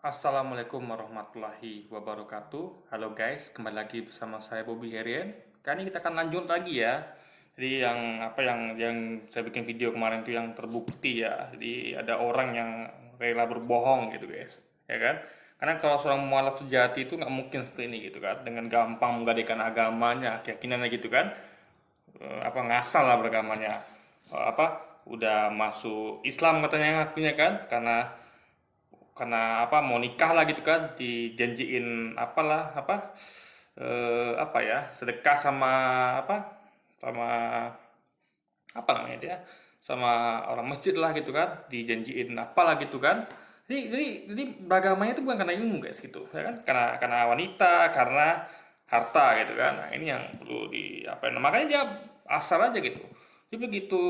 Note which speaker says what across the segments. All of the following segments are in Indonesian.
Speaker 1: Assalamualaikum warahmatullahi wabarakatuh. Halo guys, kembali lagi bersama saya Bobby Herian. Kali ini kita akan lanjut lagi ya. Jadi yang saya bikin video kemarin itu yang terbukti ya. Jadi ada orang yang rela berbohong gitu guys, ya kan? Karena kalau seorang mualaf sejati itu nggak mungkin seperti ini gitu kan, dengan gampang menggadaikan agamanya, keyakinannya gitu kan. Ngasal lah beragamanya. Udah masuk Islam katanya ngakunya kan, karena mau nikah lah gitu kan, dijanjiin sedekah sama sama apa namanya dia sama orang masjid lah gitu kan, dijanjiin apalah gitu kan. Jadi beragamanya itu bukan karena ilmu guys gitu ya kan, karena wanita, karena harta gitu kan. Nah ini yang perlu makanya dia asal aja gitu. Jadi begitu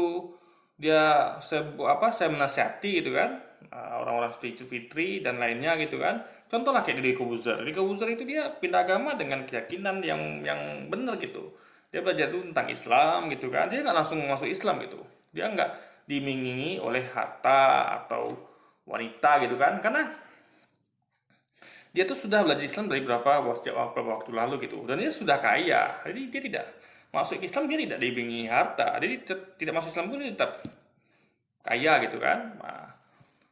Speaker 1: saya menasihati gitu kan, orang-orang seperti Fitri dan lainnya gitu kan. Contoh lah kayak Deddy Kobuzer. Deddy Kobuzer itu dia pindah agama dengan keyakinan yang benar gitu. Dia belajar dulu tentang Islam gitu kan. Dia nggak langsung masuk Islam gitu. Dia nggak dimingi oleh harta atau wanita gitu kan. Karena dia tuh sudah belajar Islam dari beberapa waktu lalu gitu, dan dia sudah kaya. Jadi dia tidak masuk Islam, dia tidak diiming harta. Jadi tidak masuk Islam pun dia tetap kaya gitu kan. Nah,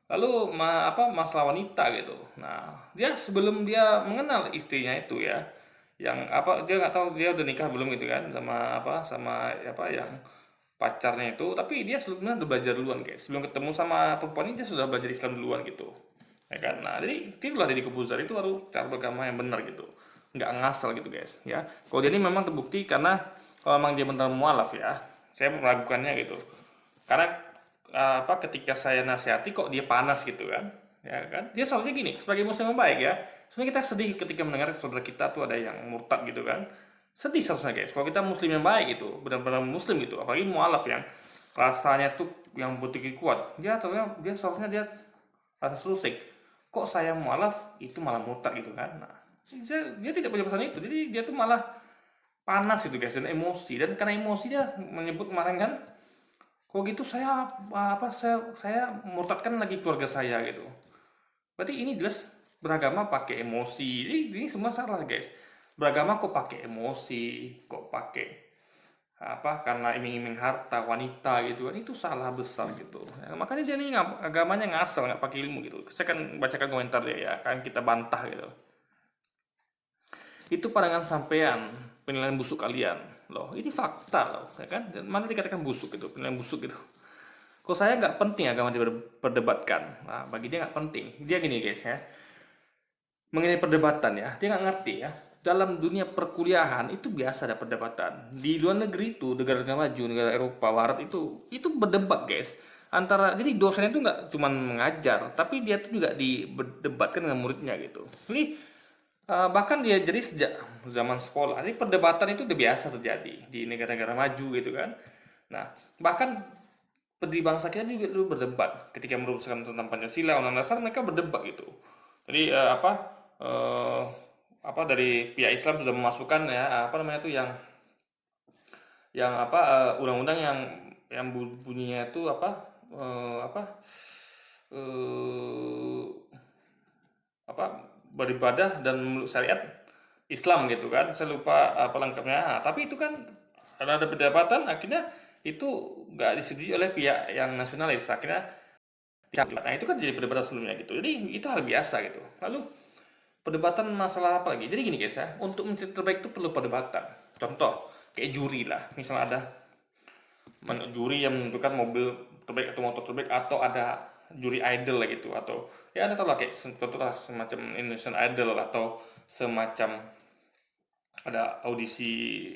Speaker 1: lalu masalah wanita gitu. Nah, dia sebelum dia mengenal istrinya itu ya, dia nggak tahu dia udah nikah belum gitu kan, sama yang pacarnya itu. Tapi dia sebelumnya udah belajar duluan guys. Sebelum ketemu sama perempuan ini dia sudah belajar Islam duluan gitu. Ya kan? Nah, jadi itulah Deddy Kebuzar itu baru cara beragama yang benar gitu. Nggak ngasal gitu guys ya. Kalau dia ini memang terbukti karena kalau memang dia benar mualaf ya, saya meragukannya gitu. Karena ketika saya nasihati kok dia panas gitu kan, ya kan? Dia seharusnya gini, sebagai muslim yang baik ya, sebenarnya kita sedih ketika mendengar saudara kita tuh ada yang murtad gitu kan. Sedih seharusnya guys, kalau kita muslim yang baik itu, benar-benar muslim gitu, apalagi mualaf yang rasanya tuh yang betul kuat, dia seharusnya rasa susik, kok saya mualaf itu malah murtad gitu kan. Nah, dia tidak punya pesan itu, jadi dia tuh malah panas gitu guys, dan emosi. Dan karena emosi dia menyebut kemarin kan, kok gitu saya murtadkan lagi keluarga saya gitu. Berarti ini jelas beragama pakai emosi. Ini semua salah guys. Beragama kok pakai emosi, kok pakai karena iming-iming harta wanita gitu kan, itu salah besar gitu ya, makanya dia ini agamanya ngasal, nggak pakai ilmu gitu. Saya akan bacakan komentar dia ya, kan kita bantah gitu. Itu pandangan sampean, penilaian busuk kalian. Loh, ini fakta loh, ya kan? Dan mana dikatakan busuk gitu, penilaian busuk gitu. Kok saya nggak penting agama diperdebatkan. Nah, bagi dia nggak penting. Dia gini guys ya, mengenai perdebatan ya, dia nggak ngerti ya. Dalam dunia perkuliahan itu biasa ada perdebatan. Di luar negeri itu, negara-negara maju, negara Eropa Barat itu berdebat guys. Jadi dosen itu nggak cuma mengajar, tapi dia tuh juga diberdebatkan dengan muridnya gitu. Ini bahkan dia jadi sejak zaman sekolah. Jadi perdebatan itu udah biasa terjadi di negara-negara maju gitu kan. Nah, bahkan di bangsa kita juga dulu berdebat ketika merumuskan tentang Pancasila, Undang-Undang Dasar, mereka berdebat gitu. Jadi eh, dari pihak Islam sudah memasukkan ya, namanya itu undang-undang yang bunyinya itu eh, apa eh, beribadah dan menurut syariat Islam gitu kan. Saya lupa apa lengkapnya. Nah, tapi itu kan karena ada perdebatan, akhirnya itu nggak disetujui oleh pihak yang nasionalis. Akhirnya dicabut. Nah itu kan jadi perdebatan sebelumnya gitu. Jadi itu hal biasa gitu. Lalu perdebatan masalah apa lagi? Jadi gini guys ya, untuk mencari terbaik itu perlu perdebatan. Contoh kayak juri lah. Misalnya ada juri yang menentukan mobil terbaik atau motor terbaik, atau ada juri idol lah gitu, atau ya ada tau lah kayak contoh lah semacam Indonesian Idol, atau semacam ada audisi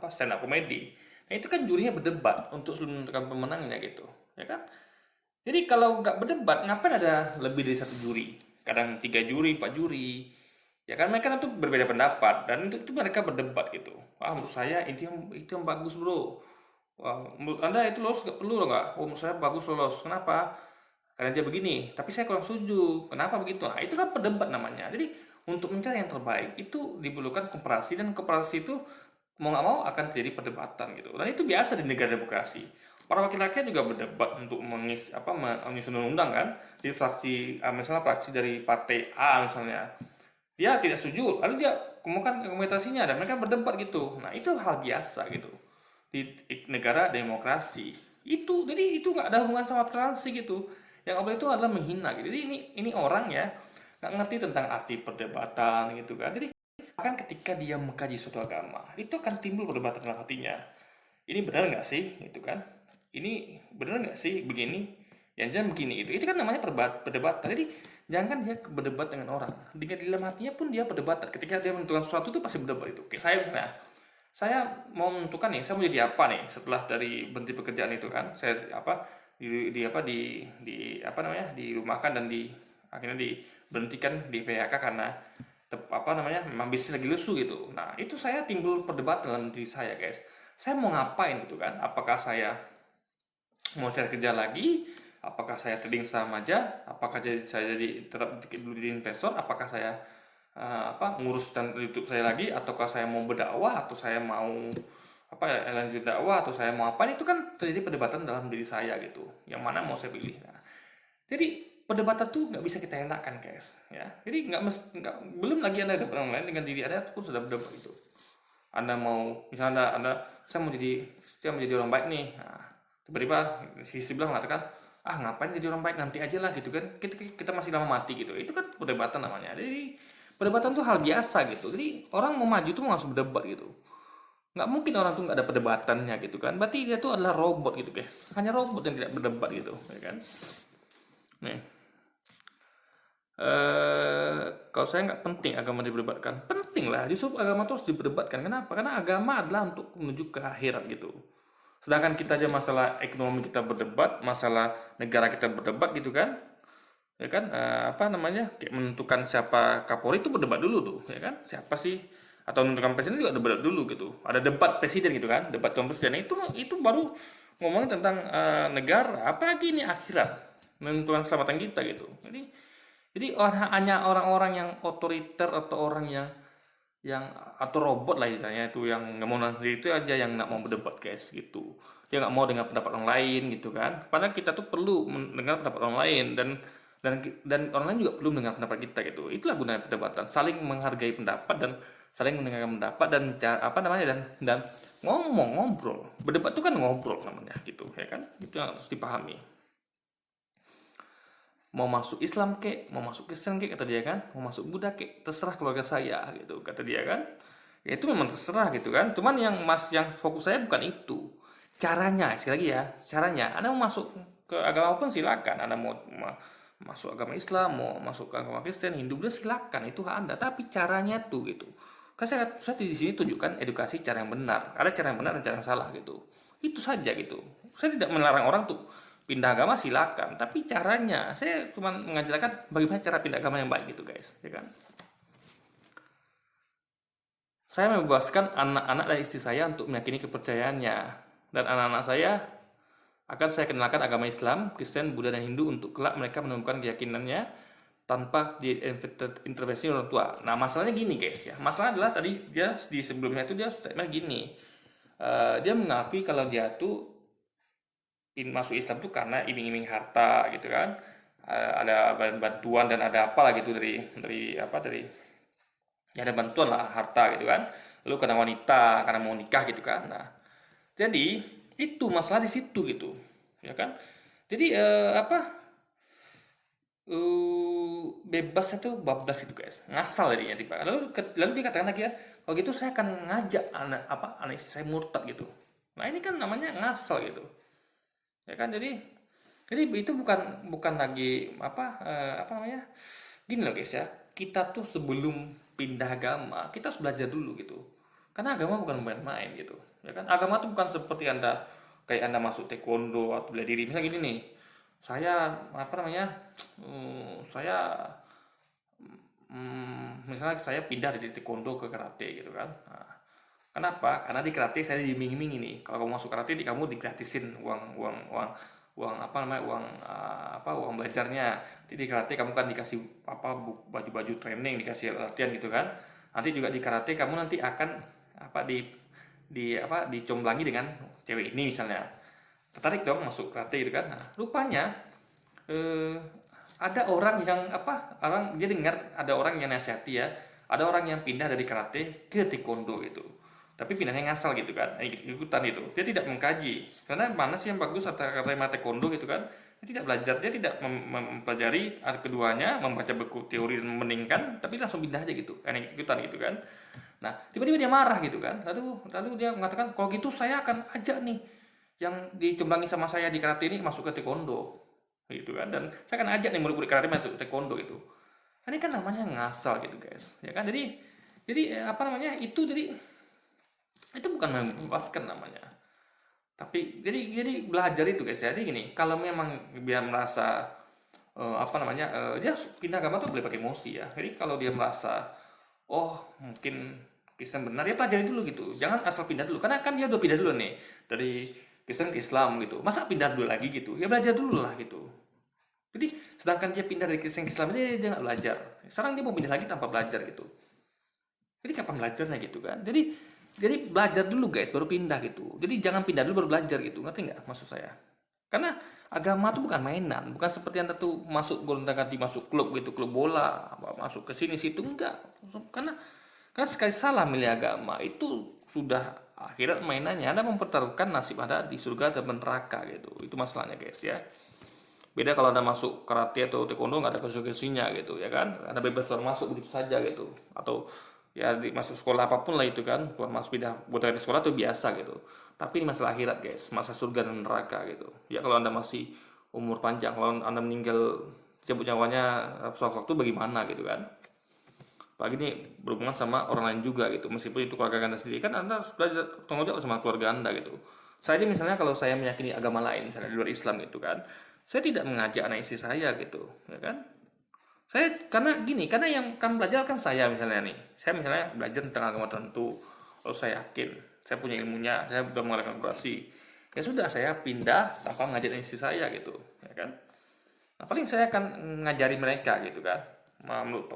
Speaker 1: stand up comedy. Nah itu kan jurinya berdebat untuk menentukan pemenangnya gitu, ya kan? Jadi kalau nggak berdebat, ngapain ada lebih dari satu juri? Kadang 3 juri, 4 juri, ya kan? Mereka tuh berbeda pendapat, dan itu mereka berdebat gitu. Ah, menurut saya itu yang bagus bro. Wah, menurut anda itu lolos nggak perlu loh nggak? Oh, menurut saya bagus lolos. Kenapa? Karena dia begini. Tapi saya kurang setuju. Kenapa begitu? Nah, itu kan pendebat namanya. Jadi untuk mencari yang terbaik itu diperlukan komparasi, dan komparasi itu mau nggak mau akan terjadi perdebatan gitu. Dan itu biasa di negara demokrasi. para wakil rakyat juga berdebat untuk menyusun undang-undang kan, di fraksi misalnya fraksi dari partai A misalnya, dia tidak setuju, lalu dia kemukakan argumentasinya dan mereka berdebat gitu. Nah itu hal biasa gitu di negara demokrasi. Jadi itu nggak ada hubungan sama toleransi gitu. Yang apa itu adalah menghina gitu. Jadi ini orang ya nggak ngerti tentang arti perdebatan gitu kan. Jadi bahkan ketika dia mengkaji suatu agama, itu akan timbul perdebatan dalam hatinya. Ini benar nggak sih gitu kan? Ini benar nggak sih begini? Yang jangan begini itu kan namanya perdebatan. Jadi jangan dia berdebat dengan orang, dengan di dalam hatinya pun dia berdebat. Ketika dia menentukan sesuatu itu pasti berdebat itu. Kayak saya misalnya, saya mau menentukan nih, saya mau jadi apa nih setelah dari berhenti pekerjaan itu kan? Saya apa di apa namanya dirumahkan dan akhirnya diberhentikan di PHK karena apa namanya memang bisnis lagi lesu gitu. Nah itu saya timbul perdebatan dalam diri saya guys. Saya mau ngapain gitu kan? Apakah saya mau cari kerja lagi? Apakah saya trading saham aja? Apakah saya jadi tetap dulu jadi investor? Apakah saya ngurus dan YouTube saya lagi? Ataukah saya mau berdakwah? Atau saya mau lanjut dakwah? Atau saya mau apa? Itu kan terjadi perdebatan dalam diri saya gitu. Yang mana mau saya pilih? Nah, jadi perdebatan tuh nggak bisa kita elakkan guys, ya. Jadi nggak belum lagi anda dapat orang lain dengan diri anda pun sudah berdebat itu. Anda mau misalnya saya mau jadi orang baik nih. Nah, tiba-tiba si sebelah mengatakan ngapain jadi orang baik nanti aja lah gitu kan, kita masih lama mati gitu. Itu kan perdebatan namanya. Jadi perdebatan tuh hal biasa gitu. Jadi orang mau maju tuh langsung berdebat gitu. Nggak mungkin orang tuh nggak ada perdebatannya gitu kan, berarti dia tuh adalah robot gitu guys, hanya robot yang tidak berdebat gitu ya kan. Nih kalau saya nggak penting agama diperdebatkan, penting lah, justru agama terus diperdebatkan. Kenapa? Karena agama adalah untuk menuju ke akhirat gitu. Sedangkan kita aja masalah ekonomi kita berdebat, masalah negara kita berdebat gitu kan, ya kan? Kayak menentukan siapa Kapolri itu berdebat dulu tuh, ya kan? Siapa sih? Atau menentukan presiden juga debat dulu gitu. Ada debat presiden gitu kan, debat calon presiden itu baru ngomongin tentang negara, apalagi ini akhirat, menentukan keselamatan kita gitu. Jadi hanya orang-orang yang otoriter atau orang yang atau robot lah istilahnya itu yang nggak mau nanti itu aja yang nggak mau berdebat guys gitu. Dia nggak mau dengar pendapat orang lain gitu kan. Padahal kita tuh perlu mendengar pendapat orang lain dan orang lain juga perlu mendengar pendapat kita gitu. Itulah gunanya perdebatan, saling menghargai pendapat dan saling mendengarkan pendapat dan dan ngobrol. Berdebat itu kan ngobrol namanya gitu ya kan. Itu yang harus dipahami. Mau masuk Islam kek, mau masuk Kristen kek kata dia kan, mau masuk Buddha kek, terserah keluarga saya gitu kata dia kan. Ya itu memang terserah gitu kan. Cuman yang fokus saya bukan itu. Caranya, sekali lagi ya, caranya. Anda mau masuk ke agama pun silakan. Anda mau masuk agama Islam, mau masuk ke agama Kristen, Hindu, Buddha silakan, itu hak Anda. Tapi caranya tuh gitu. Kan saya di sini tunjukkan edukasi cara yang benar. Ada cara yang benar dan cara yang salah gitu. Itu saja gitu. Saya tidak melarang orang tuh pindah agama silakan, tapi caranya saya cuma mengajarkan bagaimana cara pindah agama yang baik gitu guys, ya kan. Saya membebaskan anak-anak dan istri saya untuk meyakini kepercayaannya, dan anak-anak saya akan saya kenalkan agama Islam, Kristen, Buddha, dan Hindu untuk kelak mereka menemukan keyakinannya tanpa diintervensi orang tua. Nah masalahnya gini guys ya, masalah adalah tadi dia di sebelumnya itu dia statement gini, dia mengakui kalau dia tuh masuk Islam tuh karena iming-iming harta gitu kan. Ada bantuan dan ada apalah gitu dari ya ada bantuan lah harta gitu kan. Lalu karena wanita, karena mau nikah gitu kan. Nah, jadi itu masalah di situ gitu. Ya kan? Jadi bebas itu bablas gitu guys, ngasal jadinya tiba. Lalu dia katakan lagi ya, kalau gitu saya akan ngajak anak istri saya murtad gitu. Nah ini kan namanya ngasal gitu, ya kan. Jadi itu bukan lagi apa namanya, gini loh guys ya, kita tuh sebelum pindah agama kita harus belajar dulu gitu, karena agama bukan main-main gitu, ya kan. Agama tuh bukan seperti kayak anda masuk taekwondo atau bela diri misalnya gini nih, saya saya misalnya saya pindah dari taekwondo ke karate gitu kan. Nah, kenapa? Karena di karate saya diiming-imingi nih. Kalau kamu masuk karate, kamu digratisin uang uang belajarnya. Jadi di karate kamu kan dikasih baju-baju training, dikasih latihan gitu kan. Nanti juga di karate kamu nanti akan dicomblangi dengan cewek ini misalnya. tertarik dong masuk karate gitu kan. Nah, rupanya eh, ada orang yang orang dia dengar ada orang yang nasihati ya, ada orang yang pindah dari karate ke taekwondo gitu, tapi pindahnya ngasal gitu kan, ikutan itu, dia tidak mengkaji karena mana sih yang bagus antara karate sama taekwondo gitu kan. Dia tidak belajar, dia tidak mempelajari keduanya, membaca buku teori dan membandingkan, tapi langsung pindah aja gitu kan, ikutan gitu kan. Nah, tiba-tiba dia marah gitu kan, lalu dia mengatakan kalau gitu saya akan ajak nih yang dicumbangi sama saya di karate ini masuk ke taekwondo gitu kan, dan saya akan ajak nih murid-murid karate masuk taekwondo gitu. Ini kan namanya ngasal gitu guys, ya kan. Jadi apa namanya itu bukan membebaskan namanya, tapi jadi belajar itu guys ya. Jadi gini, kalau memang dia merasa dia pindah agama tuh boleh pakai emosi ya. Jadi kalau dia merasa oh mungkin Kristen benar, ya pelajari dulu gitu, jangan asal pindah dulu karena kan dia udah pindah dulu nih dari Kristen ke Islam gitu, masa pindah dulu lagi gitu, ya belajar dulu lah gitu. Jadi sedangkan dia pindah dari Kristen ke Islam, dia nggak belajar, sekarang dia mau pindah lagi tanpa belajar gitu. Jadi kapan belajarnya gitu kan. Jadi belajar dulu guys baru pindah gitu, jadi jangan pindah dulu baru belajar gitu, ngerti nggak maksud saya? Karena agama tuh bukan mainan, bukan seperti anda tuh masuk gonta-ganti masuk klub gitu, klub bola, masuk ke sini situ, enggak. Karena sekali salah milih agama itu sudah akhirat mainannya, anda mempertaruhkan nasib anda di surga atau neraka gitu. Itu masalahnya guys ya. Beda kalau anda masuk karate atau taekwondo nggak ada konsekuensinya gitu ya kan, anda bebas keluar masuk begitu saja gitu, atau ya masuk sekolah apapun lah itu kan, keluar masuk pindah buat dari sekolah itu biasa gitu. Tapi ini masalah akhirat guys, masa surga dan neraka gitu ya. Kalau anda masih umur panjang, kalau anda meninggal cabut nyawanya suatu waktu bagaimana gitu kan. Apalagi ini berhubungan sama orang lain juga gitu, meskipun itu keluarga anda sendiri kan, anda harus belajar tanggung jawab sama keluarga anda gitu. Saya ini misalnya kalau saya meyakini agama lain misalnya di luar Islam gitu kan, saya tidak mengajak anak istri saya gitu ya kan. Saya karena gini, karena yang kamu belajar kan saya misalnya nih, saya misalnya belajar tentang agama tertentu, kalau saya yakin saya punya ilmunya, saya sudah mengadakan kurasi, ya sudah saya pindah tanpa mengajak istri saya gitu ya kan. Nah, paling saya akan ngajari mereka gitu kan. Menurut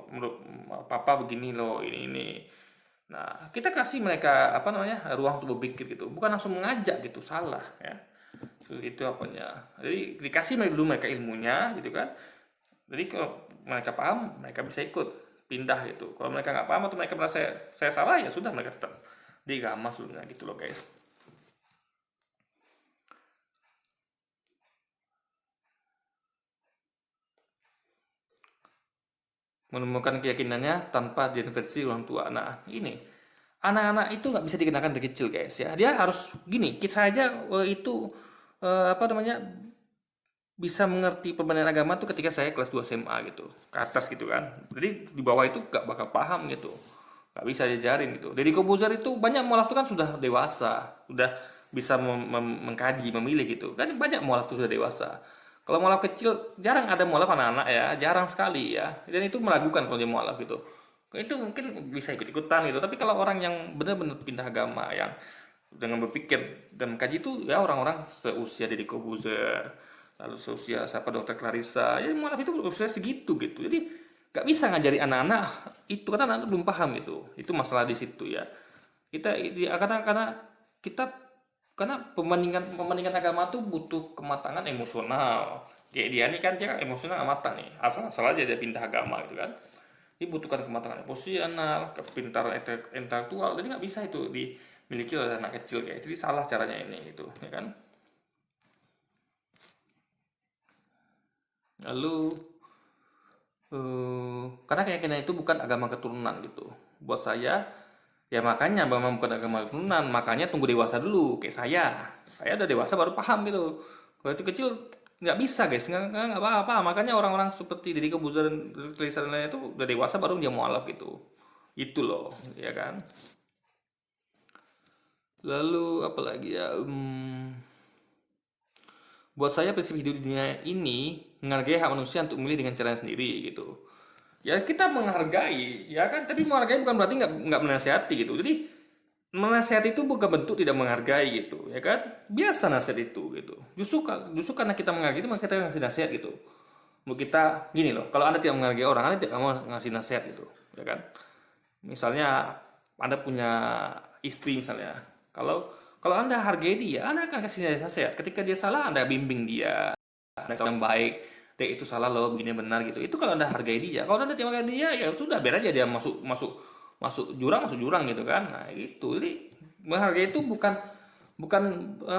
Speaker 1: papa begini loh, ini. Nah, kita kasih mereka ruang untuk berpikir gitu, bukan langsung mengajak gitu, salah ya. Itu apanya. Jadi dikasih mereka dulu mereka ilmunya gitu kan. Jadi kalau mereka paham, mereka bisa ikut pindah gitu. Kalau mereka nggak paham atau mereka merasa saya salah, ya sudah mereka tetap di agama sebelumnya gitu loh guys. Menemukan keyakinannya tanpa diintervensi orang tua. Nah, ini anak-anak itu nggak bisa dikenakan dari kecil guys ya. Dia harus gini, kita aja itu apa namanya bisa mengerti perbedaan agama tuh ketika saya kelas 2 SMA gitu, ke atas gitu kan. Jadi di bawah itu gak bakal paham gitu, gak bisa diajarin gitu. Deddy Kobuzer itu banyak mualaf tuh kan sudah dewasa, sudah bisa mengkaji, memilih gitu kan. Banyak mualaf tuh sudah dewasa. Kalau mualaf kecil jarang ada mualaf anak-anak ya, jarang sekali ya, dan itu meragukan kalau dia mualaf gitu. Itu mungkin bisa ikut-ikutan gitu, tapi kalau orang yang benar-benar pindah agama, yang dengan berpikir dan mengkaji itu ya orang-orang seusia Deddy Kobuzer, lalu seusia siapa Dokter Clarissa, ya mualaf itu usia segitu gitu. Jadi nggak bisa ngajari anak-anak itu karena anak belum paham gitu. Itu masalah di situ ya. Kita ya, karena kita karena pembandingan agama tuh butuh kematangan emosional. Kayak dia nih kan, dia kan emosional nggak matang nih, asal-asal aja dia pindah agama gitu kan. Dibutuhkan kematangan emosional, kepintaran intelektual, jadi nggak bisa itu dimiliki oleh anak kecil kayak. Jadi salah caranya ini gitu ya kan. Lalu karena keyakinan itu bukan agama keturunan gitu. Buat saya, ya makanya memang bukan agama keturunan, makanya tunggu dewasa dulu kayak saya. Saya udah dewasa baru paham gitu. Kalau itu kecil nggak bisa guys, nggak apa-apa. Makanya orang-orang seperti Deddy Corbuzier dan Lisa dan lain itu udah dewasa baru dia mualaf gitu. Itu loh, ya kan. Lalu apa lagi ya? Buat saya prinsip hidup di dunia ini menghargai hak manusia untuk memilih dengan caranya sendiri gitu. Ya kita menghargai, ya kan. Tapi menghargai bukan berarti nggak menasihati gitu. Jadi menasihati itu bukan bentuk tidak menghargai gitu, ya kan. Biasa nasihat itu gitu. Justru karena kita menghargai itu maka kita ngasih nasihat gitu. Mau kita gini loh, kalau anda tidak menghargai orang, anda tidak mau ngasih nasihat gitu, ya kan. Misalnya anda punya istri misalnya, kalau Kalau Anda hargai dia, Anda akan kasih nasihat. Ketika dia salah, Anda bimbing dia. Anda yang baik, dek itu salah loh, begini benar gitu. Itu kalau Anda hargai dia. Kalau Anda tidak menghargai dia, ya sudah biar aja dia masuk masuk masuk jurang gitu kan. Nah, itu. Jadi menghargai itu bukan bukan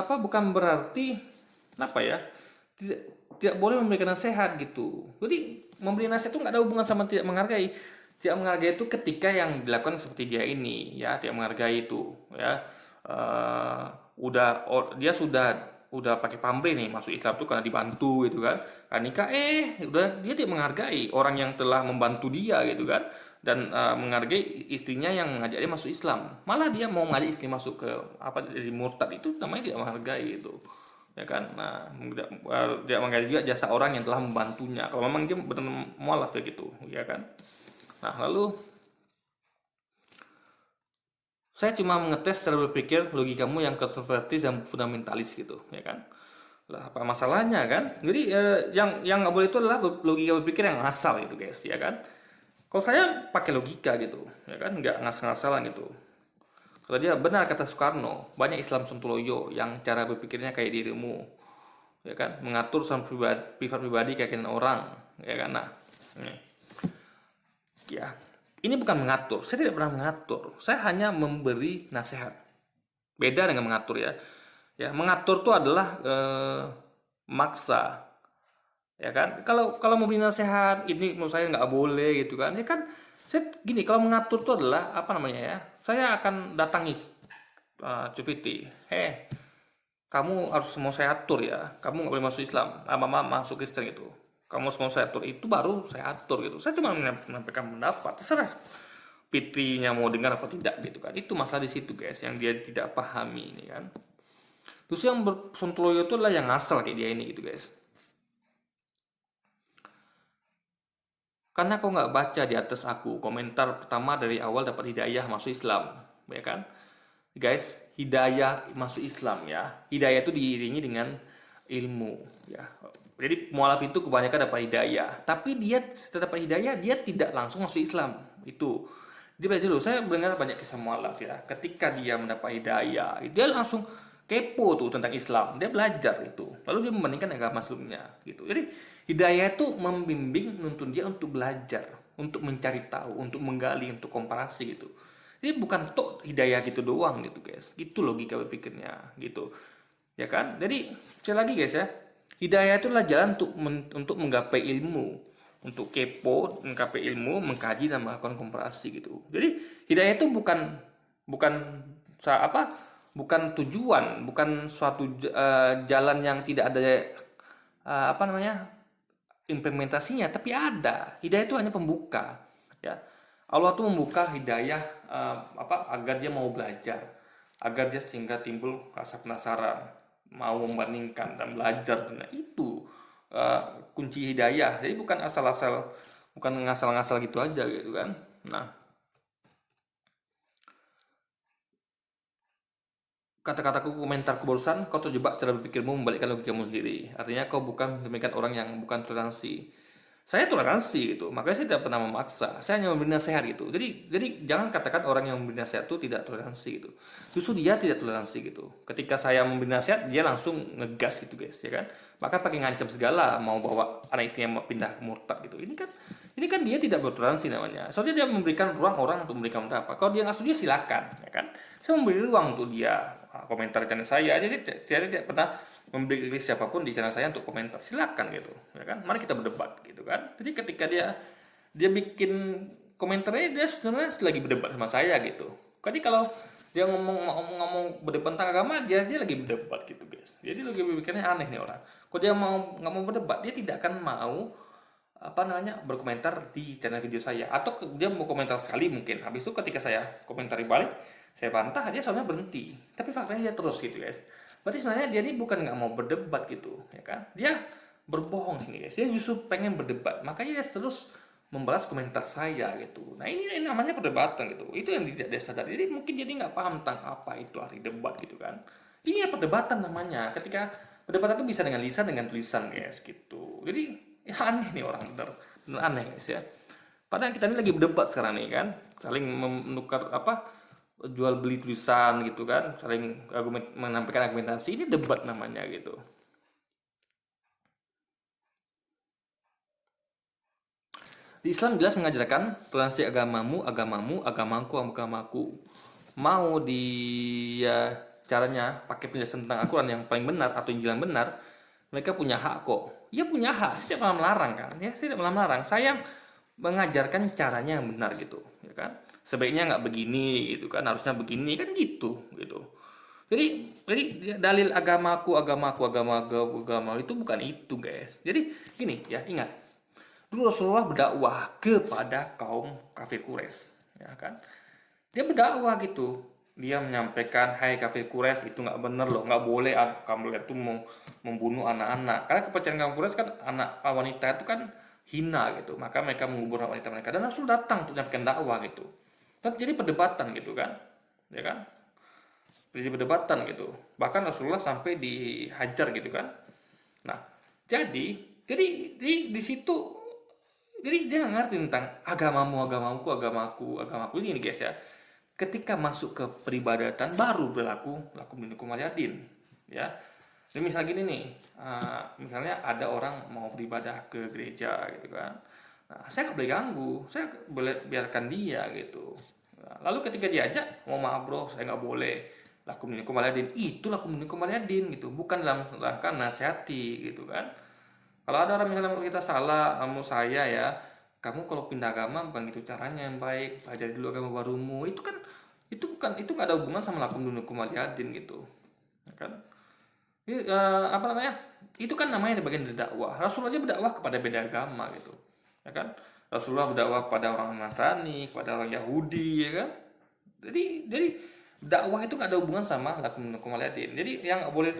Speaker 1: bukan berarti apa ya? Tidak tidak boleh memberikan nasihat gitu. Jadi memberi nasihat itu nggak ada hubungan sama tidak menghargai. Tidak menghargai itu ketika yang dilakukan seperti dia ini, ya tidak menghargai itu, ya. Eh, dia sudah pakai pamrih nih masuk Islam tuh karena dibantu gitu kan. Kan nikah udah dia tidak menghargai orang yang telah membantu dia gitu kan, dan menghargai istrinya yang mengajak dia masuk Islam. Malah dia mau ngajak istri masuk ke dari murtad, itu namanya tidak menghargai itu. Ya kan? Nah, tidak menghargai juga jasa orang yang telah membantunya. Kalau memang dia benar mualaf ya gitu, ya kan? Nah, lalu saya cuma mengetes cara berpikir logikamu yang kontroversi dan fundamentalis gitu, ya kan? Lah, apa masalahnya kan? Jadi yang nggak boleh itu adalah logika berpikir yang asal gitu, guys, ya kan? Kalau saya pakai logika gitu, ya kan, nggak ngasal-ngasalan gitu. Kalau dia benar kata Soekarno, banyak Islam Sontoloyo yang cara berpikirnya kayak dirimu, ya kan, mengatur urusan privat pribadi keyakinan orang, ya kan. Nah, ini. Ya, ini bukan mengatur. Saya tidak pernah mengatur. Saya hanya memberi nasihat. Beda dengan mengatur ya. Ya, mengatur itu adalah maksa. Ya kan? Kalau kalau memberi nasihat, ini menurut saya nggak boleh gitu kan. Ya kan, saya gini, kalau mengatur itu adalah apa namanya ya? Saya akan datangi Cuviti. Kamu harus mau saya atur ya. Kamu nggak boleh masuk Islam. Mama masuk Kristen gitu. Kamu harus mau saya atur, itu baru saya atur gitu. Saya cuma menyampaikan pendapat, terserah Fitrinya mau dengar apa tidak gitu kan. Itu masalah di situ, guys, yang dia tidak pahami ini kan. Terus yang bersontoloyo itu adalah yang asal kayak dia ini gitu, guys. Karena kau nggak baca di atas aku komentar pertama dari awal dapat hidayah masuk Islam, ya kan? Guys, hidayah masuk Islam ya. Hidayah itu diiringi dengan ilmu ya. Jadi mualaf itu kebanyakan dapat hidayah, tapi dia setelah dapat hidayah dia tidak langsung masuk Islam. Itu. Dia belajar dulu. Saya mendengar banyak kisah mualaf ya. Ketika dia mendapat hidayah, dia langsung kepo tuh tentang Islam. Dia belajar itu. Lalu dia membandingkan agama sebelumnya gitu. Jadi hidayah itu membimbing, nuntun dia untuk belajar, untuk mencari tahu, untuk menggali, untuk komparasi gitu. Jadi bukan tok hidayah gitu doang gitu, guys. Gitu logika berpikirnya gitu. Ya kan? Jadi sekali lagi, guys, ya. Hidayah itu adalah jalan untuk menggapai ilmu, untuk kepo, menggapai ilmu, mengkaji dan melakukan komparasi gitu. Jadi hidayah itu bukan bukan apa? Bukan tujuan, bukan suatu jalan yang tidak ada apa namanya? Implementasinya, tapi ada. Hidayah itu hanya pembuka, ya. Allah tuh membuka hidayah agar dia mau belajar, agar dia sehingga timbul rasa penasaran, mau membandingkan dan belajar. Nah, itu uh, kunci hidayah. Jadi bukan asal-asal, bukan ngasal-ngasal gitu aja gitu kan. Nah, kata-kataku komentarku barusan, kau terjebak cara berpikirmu membalikkan logikamu sendiri. Artinya kau bukan demikian orang yang bukan toleransi. Saya toleransi gitu, makanya saya tidak pernah memaksa. Saya hanya memberi nasihat gitu. Jadi jangan katakan orang yang memberi nasihat itu tidak toleransi gitu. Justru dia tidak toleransi gitu. Ketika saya memberi nasihat, dia langsung ngegas gitu, guys, ya kan. Bahkan pakai ngancam segala, mau bawa anak istrinya mau pindah ke murtad gitu. Ini kan dia tidak bertoleransi namanya. Soalnya dia memberikan ruang orang untuk memberikan pendapat. Kalau dia nggak setuju silakan, ya kan. Saya memberi ruang untuk dia komentar channel saya. Jadi saya tidak pernah memberi list siapapun di channel saya untuk komentar, silakan gitu, ya kan. Mari kita berdebat gitu kan. Jadi ketika dia bikin komentarnya, dia sebenarnya lagi berdebat sama saya gitu. Jadi kalau dia ngomong berdebat tentang agama, dia lagi berdebat gitu, guys. Jadi lagi berpikirnya aneh nih orang. Kalau dia nggak mau berdebat, dia tidak akan mau apa namanya berkomentar di channel video saya, atau dia mau komentar sekali mungkin, habis itu ketika saya komentari balik, saya bantah, dia soalnya berhenti, tapi faktanya dia terus gitu, guys. Berarti sebenarnya dia ini bukan nggak mau berdebat gitu, ya kan, dia berbohong sini, guys. Dia justru pengen berdebat, makanya dia terus membalas komentar saya gitu. Nah, ini namanya perdebatan gitu, itu yang tidak dia sadari. Jadi mungkin jadi nggak paham tentang apa itu arti debat gitu kan. Ini ya perdebatan namanya, ketika perdebatan itu bisa dengan lisan, dengan tulisan, guys, gitu. Jadi ya aneh nih orang, bener aneh, guys, ya. Padahal kita ini lagi berdebat sekarang nih kan, saling menukar apa jual beli tulisan gitu kan, saling menampilkan argumentasi. Ini debat namanya gitu. Di Islam jelas mengajarkan toleransi agamamu, agamamu, agamaku, agamaku. Mau dia caranya pakai penjelasan tentang Al-Quran yang paling benar atau Injil yang benar, mereka punya hak kok. Ya punya hak, saya tidak malah melarang kan. Ya, saya tidak malah melarang. Saya mengajarkan caranya yang benar gitu, ya kan. Sebaiknya nggak begini gitu kan, harusnya begini kan gitu gitu. Jadi dalil agamaku, agamaku, agama itu bukan itu guys. Jadi gini ya, ingat dulu Rasulullah berdakwah kepada kaum kafir Quraisy, ya kan? Dia berdakwah gitu. Dia menyampaikan, hai kafir Quraisy, itu nggak bener loh, nggak boleh kamu itu mau membunuh anak-anak. Karena kepercayaan kaum Quraisy kan anak wanita itu kan hina gitu, maka mereka mengubur anak wanita mereka. Dan Rasul datang untuk menyampaikan dakwah gitu. Dan jadi perdebatan gitu kan, ya kan? Jadi perdebatan gitu. Bahkan Rasulullah sampai dihajar gitu kan. Nah, jadi di situ jadi dia nggak ngerti tentang agamamu, agamaku, agamaku, agamaku ini guys ya. Ketika masuk ke peribadatan baru berlaku lakum dinukum waliyadin, ya. Jadi misalnya gini nih, misalnya ada orang mau beribadah ke gereja gitu kan. Nah, saya nggak boleh ganggu, saya boleh biarkan dia gitu. Nah, lalu ketika diajak, mau maaf bro, saya nggak boleh lakum dinukum waliyadin. Itu lakum dinukum waliyadin gitu, bukan dalam rangka nasihati gitu kan. Kalau ada orang misalnya kita salah, kamu saya ya, kamu kalau pindah agama bukan gitu caranya yang baik, pelajari dulu agama barumu. Itu kan itu nggak ada hubungan sama lakum dinukum waliyadin gitu, ya kan? Apa namanya? Itu kan namanya bagian dari dakwah. Rasulullah aja berdakwah kepada beda agama gitu, ya kan? Rasulullah berdakwah kepada orang Nasrani, kepada orang Yahudi, ya kan? Jadi dakwah itu nggak ada hubungan sama lakum dinukum waliyadin. Jadi yang nggak boleh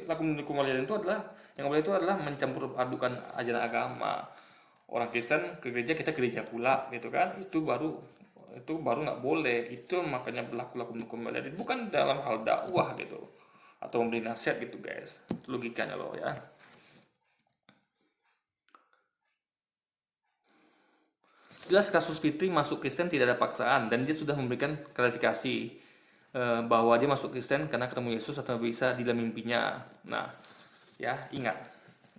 Speaker 1: lakum dinukum waliyadin itu adalah yang nggak boleh itu adalah mencampur adukan ajaran agama. Orang Kristen ke gereja, kita ke gereja pula gitu kan. Itu baru nggak boleh. Itu makanya berlaku lakum dinukum waliyadin, bukan dalam hal dakwah gitu atau memberi nasihat gitu guys. Itu logikanya loh ya. Jelas kasus Fitri masuk Kristen tidak ada paksaan dan dia sudah memberikan klarifikasi bahwa dia masuk Kristen karena ketemu Yesus atau bisa di dalam mimpinya. Nah, ya ingat,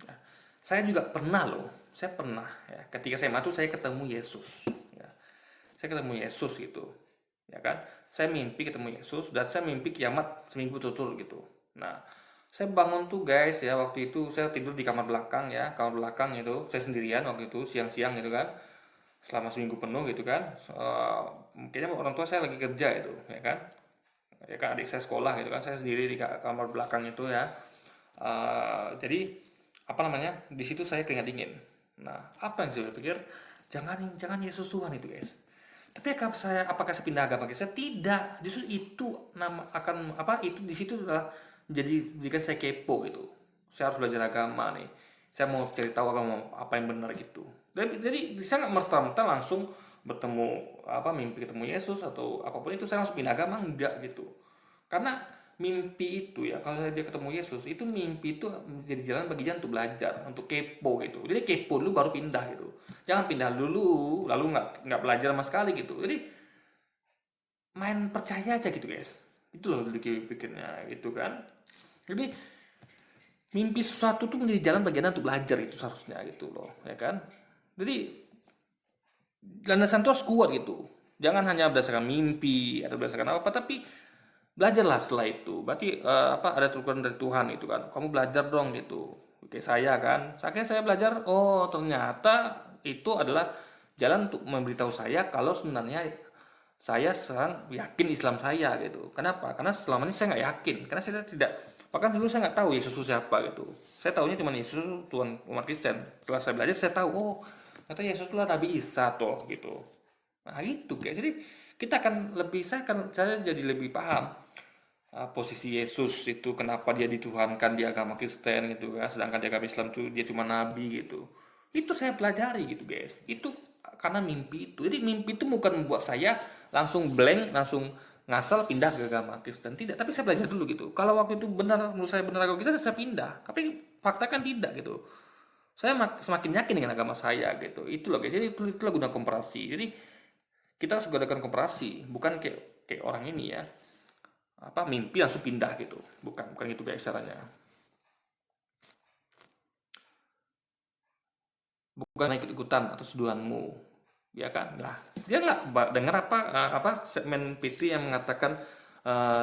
Speaker 1: ya, saya juga pernah loh, saya pernah ya ketika saya matu saya ketemu Yesus. Ya. Saya ketemu Yesus gitu, ya kan? Saya mimpi ketemu Yesus dan saya mimpi kiamat seminggu tutur gitu. Nah, saya bangun tuh guys ya waktu itu saya tidur di kamar belakang ya, kamar belakang itu saya sendirian waktu itu siang-siang gitu kan selama seminggu penuh gitu kan. Kayaknya orang tua saya lagi kerja itu ya kan, ya kan adik saya sekolah gitu kan, saya sendiri di kamar belakang itu ya. Jadi apa namanya, di situ saya keringat dingin. Nah, apa yang saya pikir, jangan jangan Yesus Tuhan itu guys. Tapi apakah saya pindah agama Kristen? Tidak, justru itu nama akan apa itu di situ adalah jadikan saya kepo gitu. Saya harus belajar agama nih, saya mau cari tahu agama apa yang benar gitu. Jadi saya nggak merta-merta langsung bertemu mimpi ketemu Yesus atau apapun itu saya langsung pindah agama, enggak gitu. Karena mimpi itu ya, kalau dia ketemu Yesus itu mimpi itu menjadi jalan bagi dia untuk belajar, untuk kepo gitu. Jadi kepo dulu baru pindah gitu, jangan pindah dulu lalu nggak belajar sama sekali gitu. Jadi main percaya aja gitu guys, itu loh pikirnya gitu kan. Jadi mimpi sesuatu tuh menjadi jalan bagian untuk belajar, itu seharusnya gitu loh ya kan. Jadi landasan itu harus kuat gitu, jangan hanya berdasarkan mimpi atau berdasarkan apa tapi belajarlah setelah itu. Berarti ada turunan dari Tuhan itu kan, kamu belajar dong gitu. Oke, saya kan akhirnya saya belajar, oh ternyata itu adalah jalan untuk memberitahu saya kalau sebenarnya saya sekarang yakin Islam saya gitu. Kenapa? Karena selama ini saya nggak yakin, karena saya tidak, bahkan dulu saya nggak tahu Yesus itu siapa gitu. Saya tahunya cuma Yesus itu Tuhan umat Kristen. Setelah saya belajar saya tahu, oh ternyata Yesus itu Nabi Isa toh gitu. Nah gitu guys, jadi kita akan lebih, saya jadi lebih paham posisi Yesus itu, kenapa dia dituhankan di agama Kristen gitu kan, sedangkan di agama Islam tuh dia cuma nabi gitu. Itu saya pelajari gitu guys, itu karena mimpi itu. Jadi mimpi itu bukan membuat saya langsung blank, langsung ngasal pindah ke agama Kristen, tidak, tapi saya belajar dulu gitu. Kalau waktu itu benar, menurut saya benar agama Kristen, saya pindah, tapi fakta kan tidak gitu. Saya semakin yakin dengan agama saya gitu, itu loh guys. Jadi itulah guna komparasi. Jadi kita harus gunakan komparasi, bukan kayak kayak orang ini ya, mimpi langsung pindah gitu. Bukan gitu guys caranya. Bukan ikut-ikutan atas tuduhanmu, ya kan? Lah, dia nggak dengar segmen PT yang mengatakan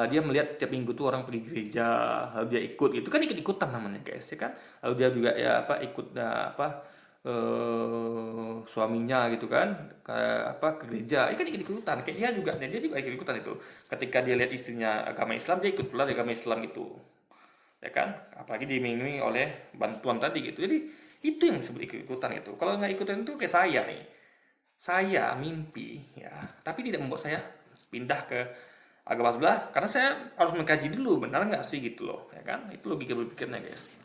Speaker 1: dia melihat tiap minggu tuh orang pergi gereja, lalu dia ikut, itu kan ikut-ikutan namanya guys, ya kan? Lalu dia juga ya ikut suaminya gitu kan ke gereja, itu kan ikut-ikutan. Kayak dia juga ikut-ikutan itu. Ketika dia lihat istrinya agama Islam, dia ikut pula agama Islam itu, ya kan, apalagi diiming-imingi oleh bantuan tadi gitu. Jadi itu yang disebut ikut-ikutan itu. Kalau nggak ikutan itu kayak saya nih, saya mimpi ya, tapi tidak membuat saya pindah ke agama sebelah, karena saya harus mengkaji dulu benar nggak sih gitu loh, ya kan. Itu logika berpikirnya guys.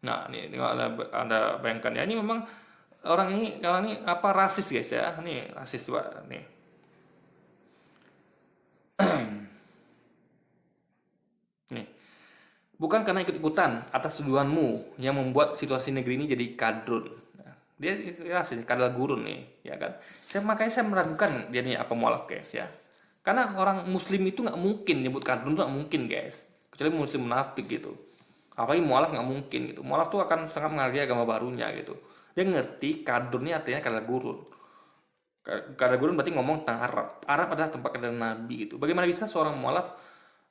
Speaker 1: Nah ini ada bayangkan ya, ini memang orang ini rasis guys ya, ini rasis juga nih. Nih, bukan karena ikut-ikutan atas tuduhanmu yang membuat situasi negeri ini jadi kadrun. Nah, dia rasanya kadal gurun nih, ya kan? Makanya saya meragukan dia nih apa mualaf guys ya. Karena orang Muslim itu nggak mungkin nyebut kadrun, tuh nggak mungkin guys. Kecuali Muslim munafik gitu. Apalagi mualaf nggak mungkin gitu. Mualaf tuh akan sangat menghargai agama barunya gitu. Dia ngerti kadrun ini artinya kadal gurun. Kadal gurun berarti ngomong tentang Arab. Arab adalah tempat kelahiran Nabi gitu. Bagaimana bisa seorang mualaf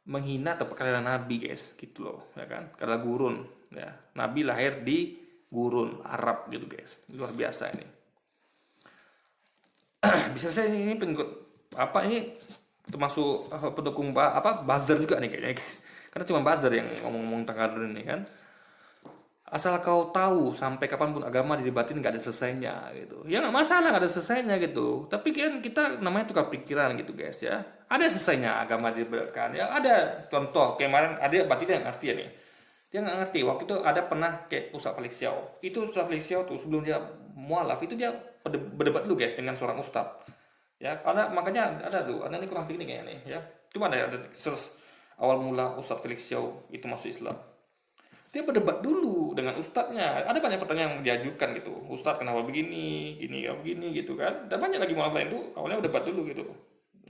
Speaker 1: menghina tempat kelahiran Nabi guys gitu loh, ya kan? Karena gurun ya, Nabi lahir di gurun Arab gitu guys, luar biasa ini. Bisa saya ini pengikut ini termasuk pendukung buzzer juga nih kayaknya guys, karena cuma buzzer yang ngomong-ngomong tentang gurun ini kan. Asal kau tahu, sampai kapanpun agama didebatin nggak ada selesainya gitu. Ya nggak masalah, nggak ada selesainya gitu. Tapi kan kita namanya tukar pikiran gitu guys ya. Ada selesainya agama didebatkan ya. Ada contoh kemarin ada berarti dia nggak ngerti ya nih. Dia nggak ngerti waktu itu ada pernah kayak Ustaz Felix Xiao. Itu Ustaz Felix Xiao tuh sebelum dia mualaf itu dia berdebat dulu guys dengan seorang ustaz. Ya karena makanya ada tuh, ada ini kurang piknik kayaknya nih ya. Cuma ada search awal mula Ustaz Felix Xiao itu masuk Islam. Dia berdebat dulu dengan ustadznya. Ada banyak pertanyaan yang diajukan gitu. Ustadz kenapa begini, gini ya begini gitu kan. Dan banyak lagi mualaf lain tuh awalnya berdebat dulu gitu.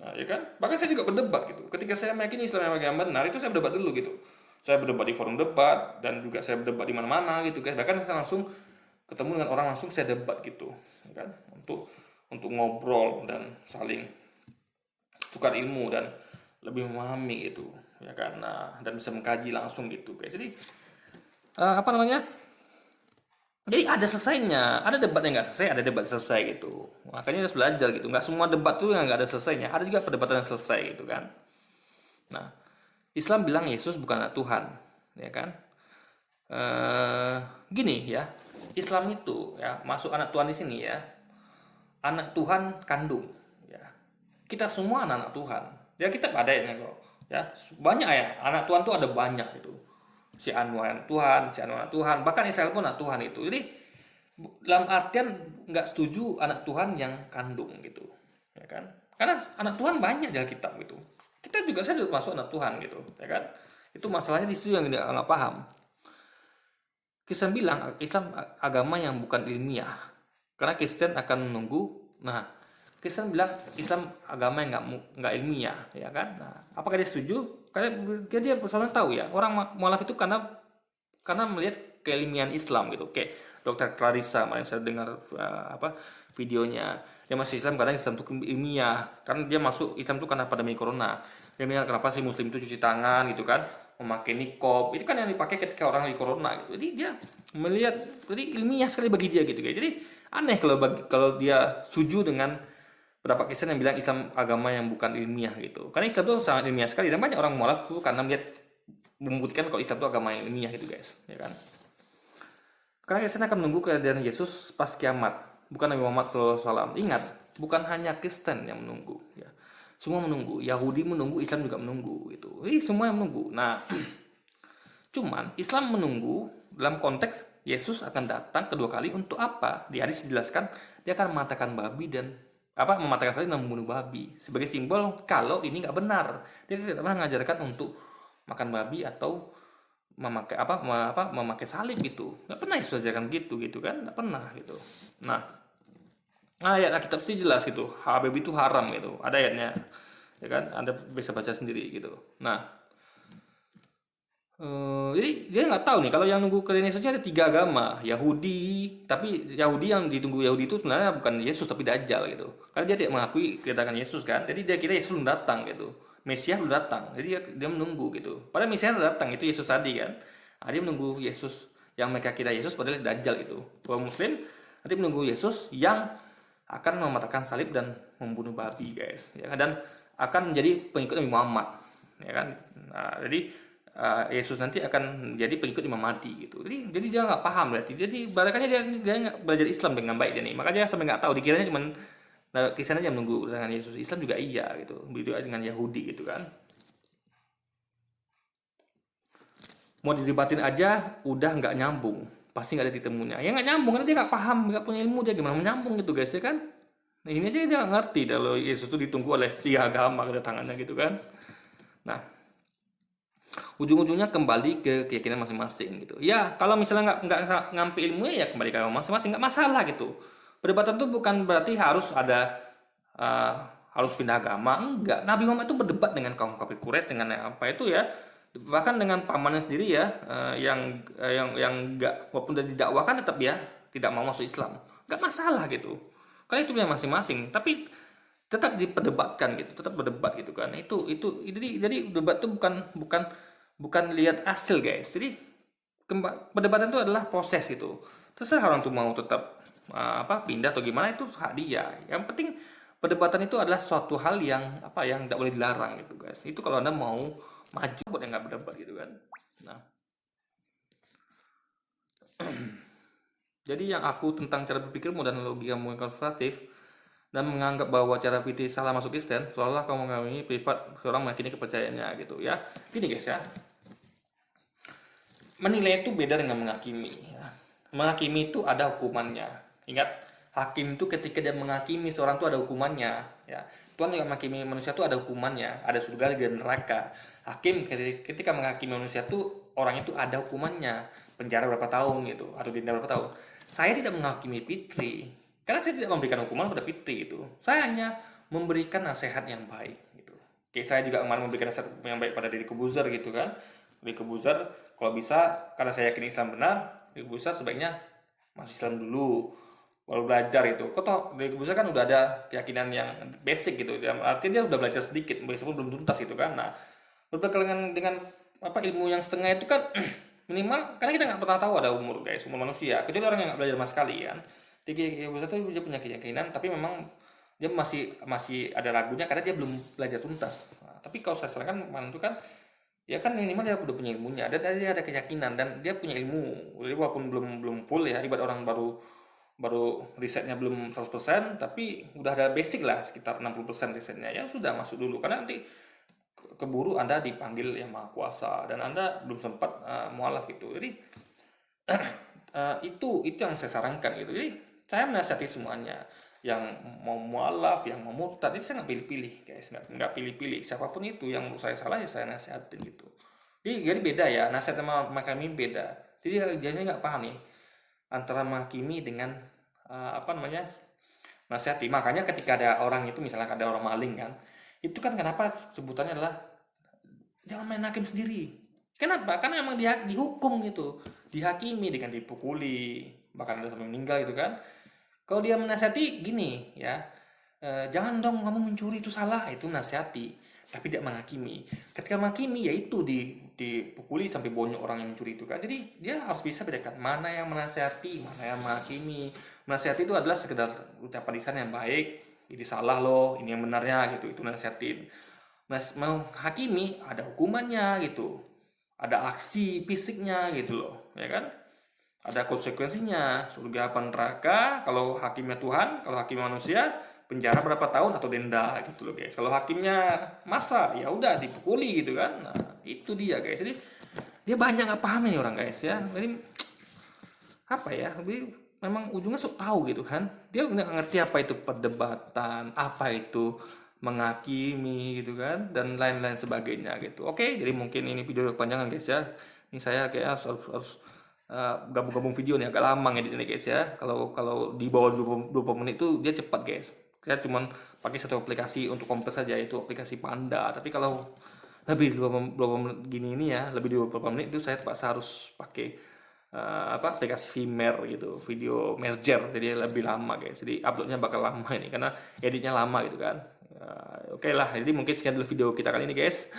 Speaker 1: Nah ya kan. Bahkan saya juga berdebat gitu. Ketika saya meyakini Islam yang benar itu saya berdebat dulu gitu. Saya berdebat di forum debat dan juga saya berdebat di mana-mana gitu kan. Bahkan saya langsung ketemu dengan orang langsung saya debat gitu, ya kan. Untuk ngobrol dan saling tukar ilmu dan lebih memahami gitu, ya kan. Nah, dan bisa mengkaji langsung gitu guys. Jadi apa namanya, jadi ada selesainya, ada debat yang nggak selesai, ada debat selesai gitu. Makanya harus belajar gitu, nggak semua debat tuh yang nggak ada selesainya, ada juga perdebatan yang selesai gitu kan. Nah, Islam bilang Yesus bukan anak Tuhan, ya kan. eh Gini ya, Islam itu ya masuk anak Tuhan di sini ya, anak Tuhan kandung ya. Kita semua anak-anak Tuhan ya, kita ada ya kok ya, banyak ya anak Tuhan tuh ada banyak gitu. Si Anu anak Tuhan, si Anu anak Tuhan, bahkan Israel pun anak Tuhan itu. Jadi dalam artian nggak setuju anak Tuhan yang kandung gitu, ya kan? Karena anak Tuhan banyak di Alkitab gitu. Kita juga saya juga masuk anak Tuhan gitu, ya kan? Itu masalahnya di situ yang nggak paham. Kristen bilang Islam agama yang bukan ilmiah, karena Kristen akan menunggu. Nah, Kristen bilang Islam agama yang nggak ilmiah, ya kan? Nah, apakah dia setuju? Karena dia soalnya tahu ya, orang mualaf itu karena melihat keilmiahan Islam gitu. Kayak Dr. Clarissa, yang saya dengar videonya, dia masih Islam karena Islam itu ilmiah, karena dia masuk Islam itu karena pandemi corona. Dia bilang kenapa sih Muslim itu cuci tangan gitu kan, memakai niqab, itu kan yang dipakai ketika orang lagi corona gitu. Jadi dia melihat, jadi ilmiah sekali bagi dia gitu guys. Jadi aneh kalau dia setuju dengan beberapa Kristen yang bilang Islam agama yang bukan ilmiah gitu. Karena Islam itu sangat ilmiah sekali dan banyak orang mualaf itu karena melihat membuktikan kalau Islam itu agama yang ilmiah gitu guys, ya kan. Karena Kristen akan menunggu kehadiran Yesus pas kiamat, bukan Nabi Muhammad SAW. Ingat, bukan hanya Kristen yang menunggu ya. Semua menunggu, Yahudi menunggu, Islam juga menunggu gitu. Semua yang menunggu. Nah, cuman Islam menunggu dalam konteks Yesus akan datang kedua kali untuk apa? Di hadis dijelaskan dia akan mematakan babi dan mematakan salib dan membunuh babi sebagai simbol kalau ini nggak benar. Dia tidak pernah mengajarkan untuk makan babi atau memakai salib gitu. Nggak pernah Yesus ajarkan gitu kan? Nggak pernah gitu. Nah, Ayat Alkitab sih jelas gitu, baby itu haram gitu, ada ayatnya, ya kan? Anda bisa baca sendiri gitu. Nah, jadi dia nggak tahu nih kalau yang nunggu kalian Yesusnya ada tiga agama, Yahudi, tapi Yahudi yang ditunggu Yahudi itu sebenarnya bukan Yesus tapi Dajjal gitu. Karena dia tidak mengakui kedatangan Yesus kan, jadi dia kira Yesus belum datang gitu, Mesias belum datang, jadi dia menunggu gitu. Padahal Mesias sudah datang itu Yesus tadi kan, nah, dia menunggu Yesus yang mereka kira Yesus padahal Dajjal itu. Kalau Muslim nanti menunggu Yesus yang akan mematahkan salib dan membunuh babi guys, ya kan? Dan akan menjadi pengikut Nabi Muhammad, ya kan? Nah, jadi Yesus nanti akan menjadi pengikut Imam Mahdi gitu. Jadi dia nggak paham berarti. Jadi barakannya dia nggak belajar Islam dengan baik dia nih. Makanya sampai nggak tahu. Dikiranya cuma Kristen aja menunggu dengan Yesus. Islam juga iya gitu. Begitu dengan Yahudi gitu kan. Mau didebatin aja udah nggak nyambung. Pasti nggak ada titik temunya. Ya nggak nyambung karena dia nggak paham, nggak punya ilmu dia gimana menyambung gitu guys ya kan. Nah ini aja dia nggak ngerti kalau Yesus itu ditunggu oleh tiga agama kedatangannya gitu kan. Nah, ujung-ujungnya kembali ke keyakinan masing-masing gitu. Ya, kalau misalnya nggak ngambil ilmu ya kembali ke agama masing-masing, nggak masalah gitu. Perdebatan itu bukan berarti harus ada uh, harus pindah agama, enggak. Nabi Muhammad itu berdebat dengan kaum kafir Quraisy dengan apa itu ya, bahkan dengan pamannya sendiri ya, yang nggak walaupun udah didakwakan tetap ya tidak mau masuk Islam, nggak masalah gitu. Karena itu punya masing-masing, tapi tetap diperdebatkan gitu, tetap berdebat gitu kan. Itu jadi debat itu bukan bukan bukan lihat hasil guys. Jadi perdebatan itu adalah proses gitu. Terserah orang tuh mau tetap pindah atau gimana itu hak dia. Yang penting perdebatan itu adalah suatu hal yang yang tidak boleh dilarang gitu guys. Itu kalau anda mau maju buat yang nggak berdebat gitu kan. Nah, jadi yang aku tentang cara berpikirmu dan logikamu yang konservatif dan menganggap bahwa cara PT salah masuk Kristen, seolah kamu mengalami privat seorang meyakini kepercayaannya gitu ya. Gini guys ya, menilai itu beda dengan menghakimi. Ya. Menghakimi itu ada hukumannya. Ingat, hakim itu ketika dia menghakimi seorang itu ada hukumannya. Ya, Tuhan juga menghakimi manusia itu ada hukumannya, ada surga dan neraka. Hakim ketika menghakimi manusia itu orang itu ada hukumannya, penjara berapa tahun gitu, atau denda berapa tahun. Saya tidak menghakimi Fitri, karena saya tidak memberikan hukuman pada Fitri itu. Saya hanya memberikan nasihat yang baik gitu. Oke, saya juga kemarin memberikan nasihat yang baik pada diri Kebuzer gitu kan. Diri Kebuzer, kalau bisa, karena saya yakin Islam benar, diri Kebuzer sebaiknya masuk Islam dulu, baru belajar itu. Kok toh dari Kebuzer kan udah ada keyakinan yang basic gitu. Artinya dia udah belajar sedikit, meskipun belum tuntas gitu kan. Nah, berbekal dengan ilmu yang setengah itu kan minimal karena kita nggak pernah tahu ada umur guys, umur manusia, kecuali orang yang nggak belajar sama sekali kan. Jadi Kebuzer tuh dia punya keyakinan, tapi memang dia masih masih ada ragunya karena dia belum belajar tuntas. Nah, tapi kalau saya sarankan itu kan ya kan minimal dia udah punya ilmunya dan dia ada keyakinan dan dia punya ilmu. Jadi walaupun belum belum full ya, ibarat orang baru baru risetnya belum 100% tapi udah ada basic lah sekitar 60% risetnya, ya sudah masuk dulu karena nanti keburu Anda dipanggil yang maha kuasa dan Anda belum sempat mualaf gitu. Jadi itu yang saya sarankan gitu. Jadi saya menasihati semuanya yang mau mualaf, yang mau murtad, itu saya nggak pilih-pilih guys, nggak pilih-pilih siapapun itu yang menurut saya salah ya saya nasihatin gitu. Jadi beda ya, nasihat sama menghakimi beda. Jadi dia nggak paham nih antara menghakimi dengan nasihati. Makanya ketika ada orang itu misalnya ada orang maling kan, itu kan kenapa sebutannya adalah jangan main hakim sendiri. Kenapa? Karena emang dia dihukum gitu, dihakimi dengan dipukuli, bahkan ada sampai meninggal gitu kan. Kalau dia menasihati gini ya, jangan dong kamu mencuri itu salah, itu nasihati, tapi tidak menghakimi. Ketika menghakimi yaitu dipukuli sampai bonyok orang yang mencuri itu kan. Jadi dia harus bisa bedakan mana yang menasihati, mana yang menghakimi. Menasihati itu adalah sekedar ucapan lisan yang baik, ini salah loh, ini yang benarnya gitu, itu nasihatin. Menghakimi ada hukumannya gitu, ada aksi fisiknya gitu loh, ya kan? Ada konsekuensinya, surga apa neraka, kalau hakimnya Tuhan, kalau hakim manusia, penjara berapa tahun atau denda gitu loh guys. Kalau hakimnya masa, ya udah dipukuli gitu kan. Nah, itu dia guys. Jadi dia banyak nggak paham nih orang guys ya. Jadi apa ya? Jadi memang ujungnya sok tahu gitu kan. Dia nggak ngerti apa itu perdebatan, apa itu menghakimi gitu kan, dan lain-lain sebagainya gitu. Oke, jadi mungkin ini video kepanjangan guys ya. Ini saya kayak harus gabung-gabung video nih agak lama ngeditnya guys ya. Kalau kalau di bawah 20 menit tuh dia cepat guys. Saya cuman pakai satu aplikasi untuk kompres saja, itu aplikasi Panda. Tapi kalau lebih 20 menit gini ini ya, lebih dari 20 menit itu saya terpaksa harus pakai aplikasi Vimeo gitu, video merger, jadi lebih lama guys. Jadi uploadnya bakal lama ini karena editnya lama gitu kan. Oke lah, jadi mungkin sekian dulu video kita kali ini guys.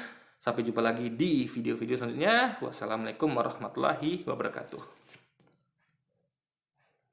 Speaker 1: Sampai jumpa lagi di video-video selanjutnya. Wassalamualaikum warahmatullahi wabarakatuh.